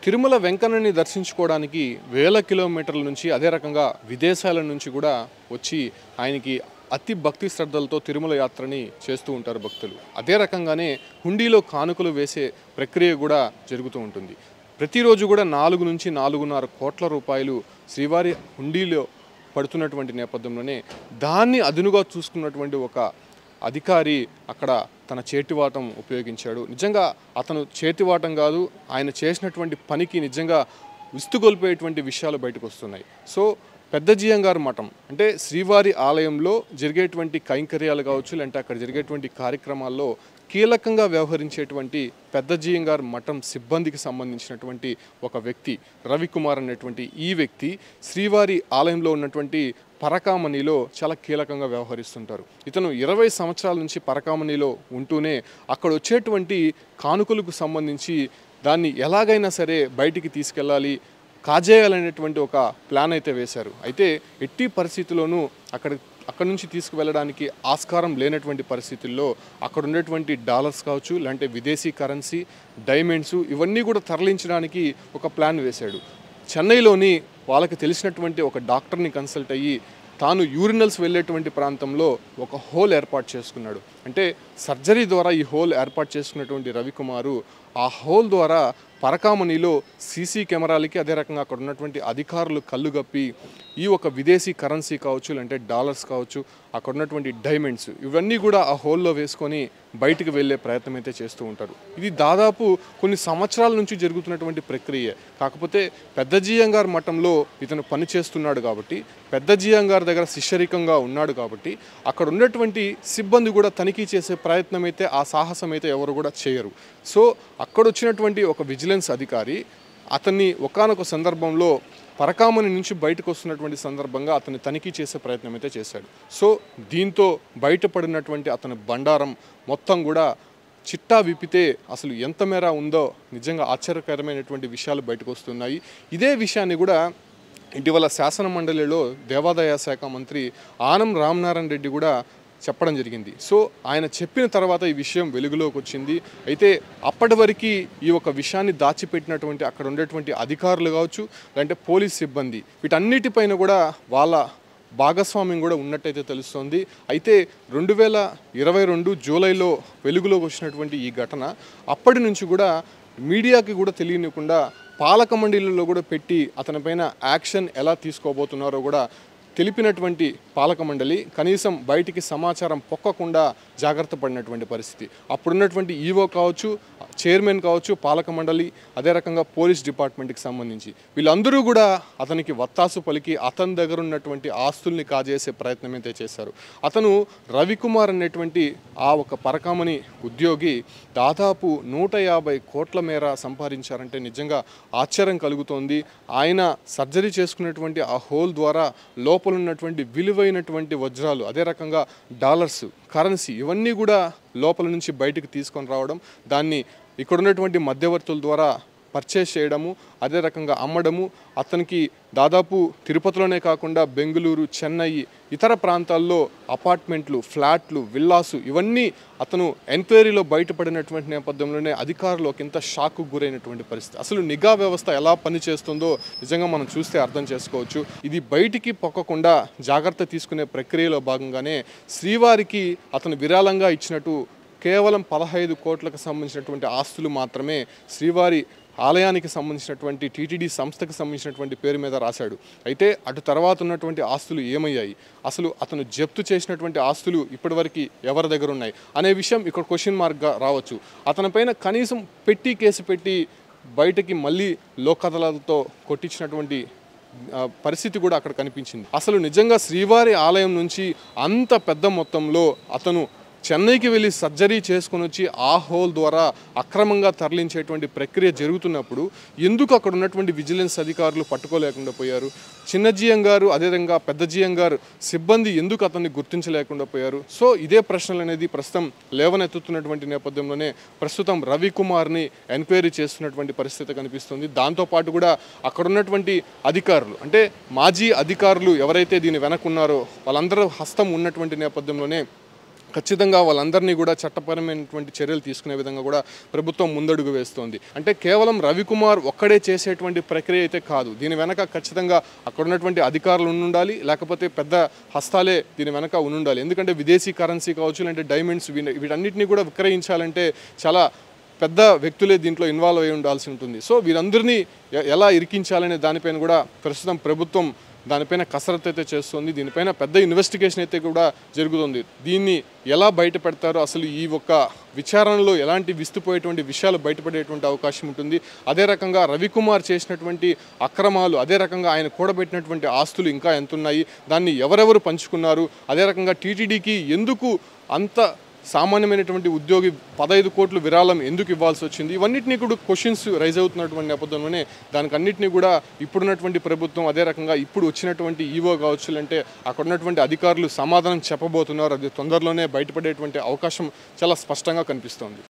తిరుమల వెంకన్నని దర్శించుకోవడానికి వేల కిలోమీటర్ల నుంచి అదే రకంగా విదేశాల నుంచి కూడా వచ్చి ఆయనకి అతి భక్తి శ్రద్ధలతో తిరుమల యాత్రని చేస్తూ ఉంటారు భక్తులు. అదే రకంగానే హుండీలో కానుకలు వేసే ప్రక్రియ కూడా జరుగుతూ ఉంటుంది. ప్రతిరోజు కూడా 4 నుంచి 4.5 కోట్ల రూపాయలు శ్రీవారి హుండీలో పడుతున్నటువంటి నేపథ్యంలోనే దాన్ని అదునుగా చూసుకున్నటువంటి ఒక అధికారి అక్కడ తన చేతివాటం ఉపయోగించాడు. నిజంగా అతను చేతివాటం కాదు, ఆయన చేసినటువంటి పనికి నిజంగా విస్తుగొల్పేటువంటి విషయాలు బయటకు వస్తున్నాయి. సో పెద్ద జియంగారు మఠం అంటే శ్రీవారి ఆలయంలో జరిగేటువంటి కైంకర్యాలు కావచ్చు, లేదంటే అక్కడ జరిగేటువంటి కార్యక్రమాల్లో కీలకంగా వ్యవహరించేటువంటి పెద్ద జియంగారు మఠం సిబ్బందికి సంబంధించినటువంటి ఒక వ్యక్తి రవికుమార్ అనేటువంటి ఈ వ్యక్తి శ్రీవారి ఆలయంలో ఉన్నటువంటి పరకామణిలో చాలా కీలకంగా వ్యవహరిస్తుంటారు. ఇతను 20 సంవత్సరాల నుంచి పరకామణిలో ఉంటూనే అక్కడ వచ్చేటువంటి కానుకలకు సంబంధించి దాన్ని ఎలాగైనా సరే బయటికి తీసుకెళ్ళాలి, కాజేయాలనేటువంటి ఒక ప్లాన్ అయితే వేశారు. అయితే ఎట్టి పరిస్థితుల్లోనూ అక్కడ నుంచి తీసుకువెళ్ళడానికి ఆస్కారం లేనటువంటి పరిస్థితుల్లో అక్కడ ఉండేటువంటి డాలర్స్ కావచ్చు, లేదంటే విదేశీ కరెన్సీ, డైమండ్స్ ఇవన్నీ కూడా తరలించడానికి ఒక ప్లాన్ వేశాడు. చెన్నైలోని వాళ్ళకి తెలిసినటువంటి ఒక డాక్టర్ని కన్సల్ట్ అయ్యి తాను యూరినల్స్ వెళ్ళేటువంటి ప్రాంతంలో ఒక హోల్ ఏర్పాటు చేసుకున్నాడు. అంటే సర్జరీ ద్వారా ఈ హోల్ ఏర్పాటు చేసుకున్నటువంటి రవికుమారు ఆ హోల్ ద్వారా పరకామణిలో సీసీ కెమెరాలకి అదే రకంగా అక్కడ ఉన్నటువంటి అధికారులు కళ్ళుగప్పి ఈ ఒక విదేశీ కరెన్సీ కావచ్చు, లేదంటే డాలర్స్ కావచ్చు, అక్కడ ఉన్నటువంటి డైమండ్స్ ఇవన్నీ కూడా ఆ హోల్లో వేసుకొని బయటికి వెళ్ళే ప్రయత్నం అయితే చేస్తూ ఉంటారు. ఇది దాదాపు కొన్ని సంవత్సరాల నుంచి జరుగుతున్నటువంటి ప్రక్రియ. కాకపోతే పెద్ద జియంగారు మఠంలో ఇతను పని చేస్తున్నాడు కాబట్టి, పెద్ద జియంగారు దగ్గర శిష్యరికంగా ఉన్నాడు కాబట్టి అక్కడ ఉన్నటువంటి సిబ్బంది కూడా తనిఖీ చేసే ప్రయత్నం అయితే, ఆ సాహసం అయితే ఎవరు కూడా చేయరు. సో అక్కడ వచ్చినటువంటి ఒక విజిలెన్స్ అధికారి అతన్ని ఒకానొక సందర్భంలో పరకామణి నుంచి బయటకు వస్తున్నటువంటి సందర్భంగా అతన్ని తనిఖీ చేసే ప్రయత్నం అయితే చేశాడు. సో దీంతో బయటపడినటువంటి అతని బండారం మొత్తం కూడా చిట్టా విప్పితే అసలు ఎంత మేర ఉందో నిజంగా ఆశ్చర్యకరమైనటువంటి విషయాలు బయటకు వస్తున్నాయి. ఇదే విషయాన్ని కూడా ఇటీవల శాసన మండలిలో దేవాదాయ శాఖ మంత్రి ఆనం రామనారాయణ రెడ్డి కూడా చెప్పడం జరిగింది. సో ఆయన చెప్పిన తర్వాత ఈ విషయం వెలుగులోకి వచ్చింది. అయితే అప్పటి వరకు ఈ ఒక విషయాన్ని దాచిపెట్టినటువంటి అక్కడ ఉండేటువంటి అధికారులు కావచ్చు, లేదంటే పోలీస్ సిబ్బంది వీటన్నిటిపైన కూడా వాళ్ళ భాగస్వామ్యం కూడా ఉన్నట్టయితే తెలుస్తోంది. అయితే 2022 జూలైలో వెలుగులోకి వచ్చినటువంటి ఈ ఘటన అప్పటి నుంచి కూడా మీడియాకి కూడా తెలియనివ్వకుండా పాలక మండలిలో కూడా పెట్టి అతనిపైన యాక్షన్ ఎలా తీసుకోబోతున్నారో కూడా తెలిపినటువంటి పాలక మండలి కనీసం బయటికి సమాచారం పొక్కకుండా జాగ్రత్త పడినటువంటి పరిస్థితి. అప్పుడున్నటువంటి ఈవో కావచ్చు, చైర్మన్ కావచ్చు, పాలక మండలి, అదే రకంగా పోలీస్ డిపార్ట్మెంట్కి సంబంధించి వీళ్ళందరూ కూడా అతనికి వత్తాసు పలికి అతని దగ్గర ఉన్నటువంటి ఆస్తుల్ని కాజేసే ప్రయత్నం అయితే చేశారు. అతను రవికుమార్ అనేటువంటి ఆ ఒక పరకామణి ఉద్యోగి దాదాపు 150 కోట్ల మేర సంపాదించారంటే నిజంగా ఆశ్చర్యం కలుగుతోంది. ఆయన సర్జరీ చేసుకున్నటువంటి ఆ హోల్ ద్వారా లోపల ఉన్నటువంటి విలువైనటువంటి వజ్రాలు, అదే రకంగా డాలర్స్, కరెన్సీ ఇవన్నీ కూడా లోపల నుంచి బయటకు తీసుకొని రావడం, దాన్ని ఇక్కడ ఉన్నటువంటి మధ్యవర్తుల ద్వారా పర్చేస్ చేయడము, అదే రకంగా అమ్మడము, అతనికి దాదాపు తిరుపతిలోనే కాకుండా బెంగళూరు, చెన్నై, ఇతర ప్రాంతాల్లో అపార్ట్మెంట్లు, ఫ్లాట్లు, విల్లాసు ఇవన్నీ అతను ఎంక్వైరీలో బయటపడినటువంటి నేపథ్యంలోనే అధికారులు ఒకంత షాక్కు గురైనటువంటి పరిస్థితి. అసలు నిఘా వ్యవస్థ ఎలా పనిచేస్తుందో నిజంగా మనం చూస్తే అర్థం చేసుకోవచ్చు. ఇది బయటికి పొక్కకుండా జాగ్రత్త తీసుకునే ప్రక్రియలో భాగంగానే శ్రీవారికి అతను విరాళంగా ఇచ్చినట్టు కేవలం 15 కోట్లకు సంబంధించినటువంటి ఆస్తులు మాత్రమే శ్రీవారి ఆలయానికి సంబంధించినటువంటి టీటీడీ సంస్థకు సంబంధించినటువంటి పేరు మీద రాశాడు. అయితే అటు తర్వాత ఉన్నటువంటి ఆస్తులు ఏమయ్యాయి, అసలు అతను జప్తు చేసినటువంటి ఆస్తులు ఇప్పటివరకు ఎవరి దగ్గర ఉన్నాయి అనే విషయం ఇక్కడ క్వశ్చన్ మార్క్గా రావచ్చు. అతనిపైన కనీసం కేసు పెట్టి బయటకి మళ్ళీ లోకదళాలతో కొట్టించినటువంటి పరిస్థితి కూడా అక్కడ కనిపించింది. అసలు నిజంగా శ్రీవారి ఆలయం నుంచి అంత పెద్ద మొత్తంలో అతను చెన్నైకి వెళ్ళి సర్జరీ చేసుకుని వచ్చి ఆ హోల్ ద్వారా అక్రమంగా తరలించేటువంటి ప్రక్రియ జరుగుతున్నప్పుడు ఎందుకు అక్కడ ఉన్నటువంటి విజిలెన్స్ అధికారులు పట్టుకోలేకుండా పోయారు? చిన్న జియంగారు, అదేవిధంగా పెద్ద జియంగారు సిబ్బంది ఎందుకు అతన్ని గుర్తించలేకుండా పోయారు? సో ఇదే ప్రశ్నలు అనేది ప్రస్తుతం లేవనెత్తుతున్నటువంటి నేపథ్యంలోనే ప్రస్తుతం రవికుమార్ని ఎంక్వైరీ చేస్తున్నటువంటి పరిస్థితి కనిపిస్తుంది. దాంతోపాటు కూడా అక్కడ ఉన్నటువంటి అధికారులు అంటే మాజీ అధికారులు ఎవరైతే దీని వెనకున్నారో వాళ్ళందరూ హస్తం ఉన్నటువంటి నేపథ్యంలోనే ఖచ్చితంగా వాళ్ళందరినీ కూడా చట్టపరమైనటువంటి చర్యలు తీసుకునే విధంగా కూడా ప్రభుత్వం ముందడుగు వేస్తోంది. అంటే కేవలం రవికుమార్ ఒక్కడే చేసేటువంటి ప్రక్రియ అయితే కాదు. దీని వెనక ఖచ్చితంగా అక్కడ ఉన్నటువంటి అధికారులు ఉండాలి, లేకపోతే పెద్ద హస్తాలే దీని వెనక ఉండాలి. ఎందుకంటే విదేశీ కరెన్సీ కావచ్చు, లేదంటే డైమండ్స్ వీటన్నిటిని కూడా విక్రయించాలంటే చాలా పెద్ద వ్యక్తులే దీంట్లో ఇన్వాల్వ్ అయి ఉండాల్సి ఉంటుంది. సో వీరందరినీ ఎలా ఇరికించాలనే దానిపైన కూడా ప్రస్తుతం ప్రభుత్వం దానిపైన కసరత్తు అయితే చేస్తుంది. దీనిపైన పెద్ద ఇన్వెస్టిగేషన్ అయితే కూడా జరుగుతుంది. దీన్ని ఎలా బయట పెడతారో, అసలు ఈ ఒక్క విచారణలో ఎలాంటి విస్తుపోయేటువంటి విషయాలు బయటపడేటువంటి అవకాశం ఉంటుంది. అదే రకంగా రవికుమార్ చేసినటువంటి అక్రమాలు, అదే రకంగా ఆయన కూడబెట్టినటువంటి ఆస్తులు ఇంకా ఎంత ఉన్నాయి, దాన్ని ఎవరెవరు పంచుకున్నారు, అదే రకంగా టీటీడీకి ఎందుకు అంత సామాన్యమైనటువంటి ఉద్యోగి 15 కోట్లు విరాళం ఎందుకు ఇవ్వాల్సి వచ్చింది, ఇవన్నిటినీ కూడా క్వశ్చన్స్ రైజ్ అవుతున్నటువంటి నేపథ్యంలోనే దానికి అన్నింటినీ కూడా ఇప్పుడున్నటువంటి ప్రభుత్వం, అదే రకంగా ఇప్పుడు వచ్చినటువంటి ఈవో కావచ్చు, అంటే అక్కడ ఉన్నటువంటి అధికారులు సమాధానం చెప్పబోతున్నారు. అది తొందరలోనే బయటపడేటువంటి అవకాశం చాలా స్పష్టంగా కనిపిస్తోంది.